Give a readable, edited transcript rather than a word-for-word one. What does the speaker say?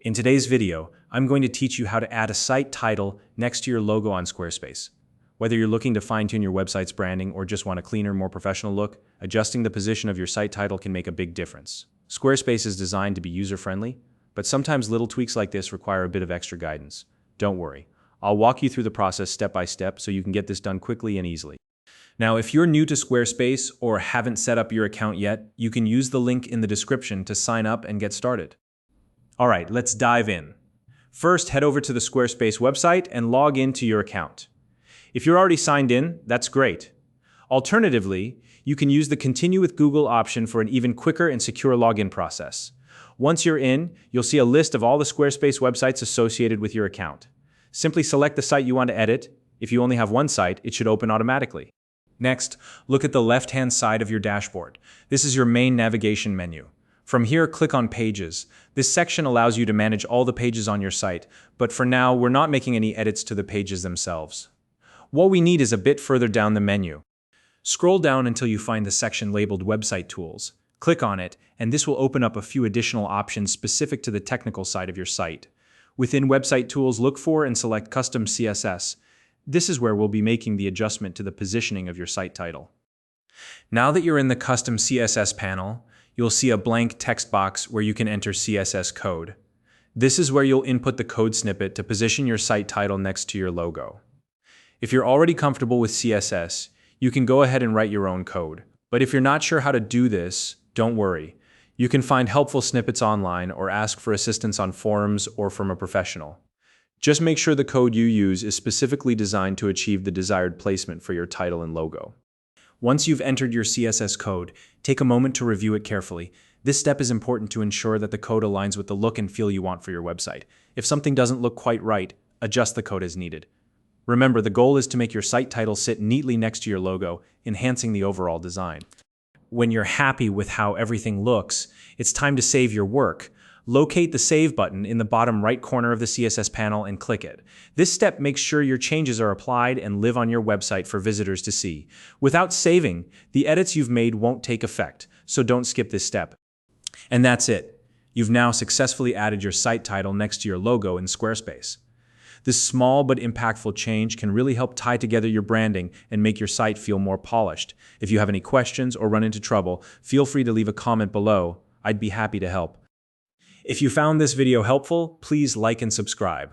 In today's video, I'm going to teach you how to add a site title next to your logo on Squarespace. Whether you're looking to fine-tune your website's branding or just want a cleaner, more professional look, adjusting the position of your site title can make a big difference. Squarespace is designed to be user-friendly, but sometimes little tweaks like this require a bit of extra guidance. Don't worry, I'll walk you through the process step by step so you can get this done quickly and easily. Now, if you're new to Squarespace or haven't set up your account yet, you can use the link in the description to sign up and get started. All right, let's dive in. First, head over to the Squarespace website and log into your account. If you're already signed in, that's great. Alternatively, you can use the Continue with Google option for an even quicker and secure login process. Once you're in, you'll see a list of all the Squarespace websites associated with your account. Simply select the site you want to edit. If you only have one site, it should open automatically. Next, look at the left-hand side of your dashboard. This is your main navigation menu. From here, click on Pages. This section allows you to manage all the pages on your site, but for now, we're not making any edits to the pages themselves. What we need is a bit further down the menu. Scroll down until you find the section labeled Website Tools. Click on it, and this will open up a few additional options specific to the technical side of your site. Within Website Tools, look for and select Custom CSS. This is where we'll be making the adjustment to the positioning of your site title. Now that you're in the Custom CSS panel, you'll see a blank text box where you can enter CSS code. This is where you'll input the code snippet to position your site title next to your logo. If you're already comfortable with CSS, you can go ahead and write your own code. But if you're not sure how to do this, don't worry. You can find helpful snippets online or ask for assistance on forums or from a professional. Just make sure the code you use is specifically designed to achieve the desired placement for your title and logo. Once you've entered your CSS code, take a moment to review it carefully. This step is important to ensure that the code aligns with the look and feel you want for your website. If something doesn't look quite right, adjust the code as needed. Remember, the goal is to make your site title sit neatly next to your logo, enhancing the overall design. When you're happy with how everything looks, it's time to save your work. Locate the Save button in the bottom right corner of the CSS panel and click it. This step makes sure your changes are applied and live on your website for visitors to see. Without saving, the edits you've made won't take effect, so don't skip this step. And that's it. You've now successfully added your site title next to your logo in Squarespace. This small but impactful change can really help tie together your branding and make your site feel more polished. If you have any questions or run into trouble, feel free to leave a comment below. I'd be happy to help. If you found this video helpful, please like and subscribe.